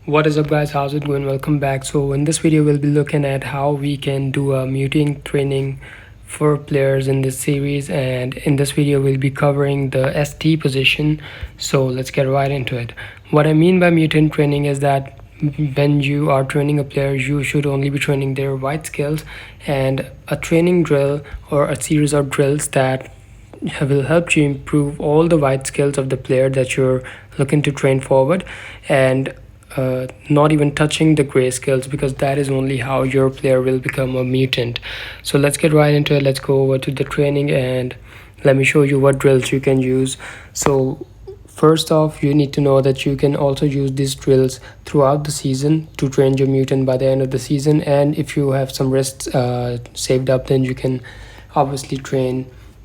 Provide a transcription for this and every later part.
What is up guys, how's it going? Welcome back. So in this video we'll be looking at how we can do a mutant training for players in this series, and in this video we'll be covering the ST position. So let's get right into it. What I mean by mutant training is that when you are training a player, you should only be training their white skills, and a training drill or a series of drills that will help you improve all the white skills of the player that you're looking to train forward, and not even touching the gray skills, because that is only how your player will become a mutant. So let's get right into it. Let's go over to the training and let me show you what drills you can use. So first off, you need to know that you can also use these drills throughout the season to train your mutant by the end of the season, and if you have some rests saved up, then you can obviously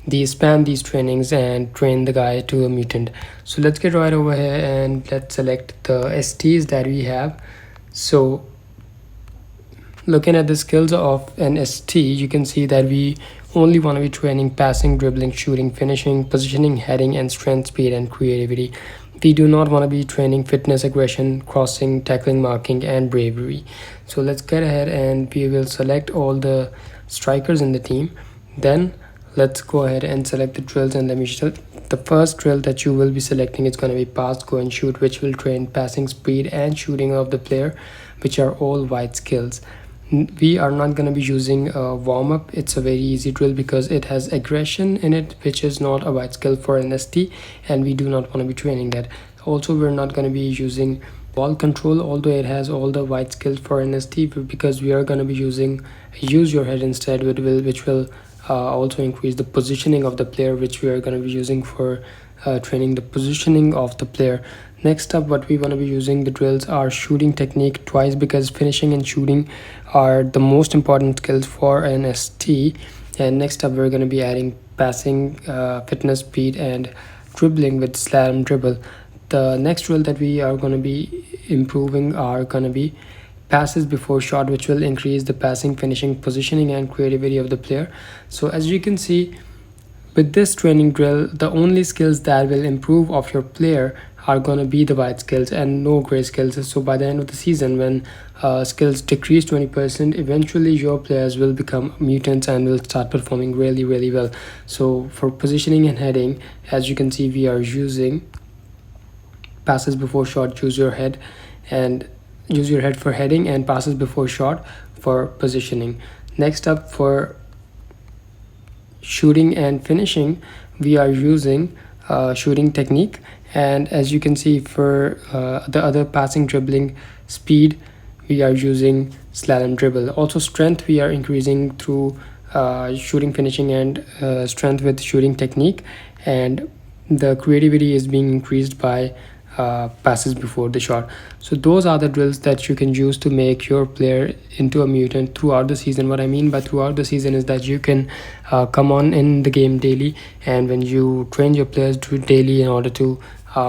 spam these trainings and train the guy to a mutant. So let's get right over here and let's select the STs that we have. So looking at the skills of an ST, you can see that we only want to be training passing, dribbling, shooting, finishing, positioning, heading, and strength, speed, and creativity. We do not want to be training fitness, aggression, crossing, tackling, marking, and bravery. So let's get ahead and we will select all the strikers in the team. Then let's go ahead and select the drills, and let me show. The first drill that you will be selecting is going to be pass, go, and shoot, which will train passing, speed, and shooting of the player, which are all white skills. We are not going to be using a warm-up. It's a very easy drill because it has aggression in it, which is not a white skill for an ST, and we do not want to be training that. Also, we're not going to be using ball control, although it has all the white skills for an ST, because we are going to be using use your head instead, which will also increase the positioning of the player, which we are going to be using for training the positioning of the player. Next up, what we want to be using the drills are shooting technique twice, because finishing and shooting are the most important skills for an ST. And next up, we're going to be adding passing, fitness, speed, and dribbling with slam dribble. The next drill that we are going to be improving are going to be passes before shot, which will increase the passing, finishing, positioning, and creativity of the player. So as you can see, with this training drill, the only skills that will improve of your player are going to be the white skills and no gray skills. So by the end of the season, when skills decrease 20%, eventually your players will become mutants and will start performing really well. So for positioning and heading, as you can see, we are using passes before shot, use your head for heading, and passes before shot for positioning. Next up, for shooting and finishing, we are using shooting technique, and as you can see, for the other passing, dribbling, speed, we are using slalom dribble. Also strength, we are increasing through shooting, finishing, and strength with shooting technique, and the creativity is being increased by passes before the shot. So those are the drills that you can use to make your player into a mutant throughout the season. What I mean by throughout the season is that you can come on in the game daily, and when you train your players daily in order to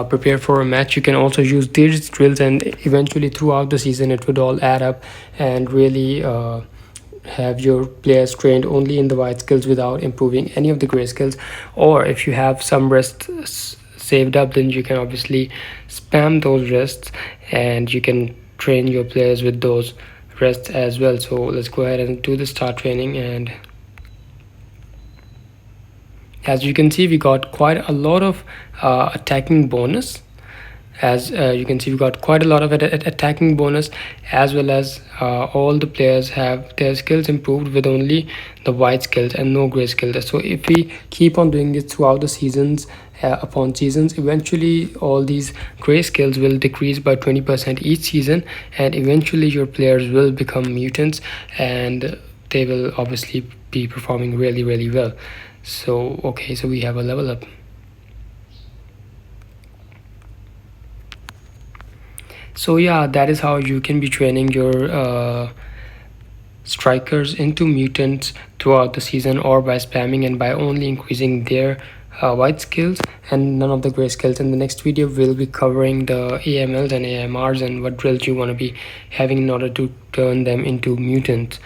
prepare for a match, you can also use these drills, and eventually throughout the season it would all add up and really have your players trained only in the white skills without improving any of the gray skills. Or if you have some rests saved up, then you can obviously spam those rests and you can train your players with those rests as well. So let's go ahead and do the start training, and as you can see, we got quite a lot of attacking bonus. As you can see, we got quite a lot of attacking bonus, as well as all the players have their skills improved with only the white skills and no gray skills. So if we keep on doing this throughout the seasons, upon seasons, eventually all these gray skills will decrease by 20% each season, and eventually your players will become mutants, and they will obviously be performing really well. So okay, so we have a level up. So yeah, that is how you can be training your strikers into mutants throughout the season, or by spamming and by only increasing their white skills and none of the gray skills. In the next video, we'll be covering the AMLs and AMRs and what drills you want to be having in order to turn them into mutants.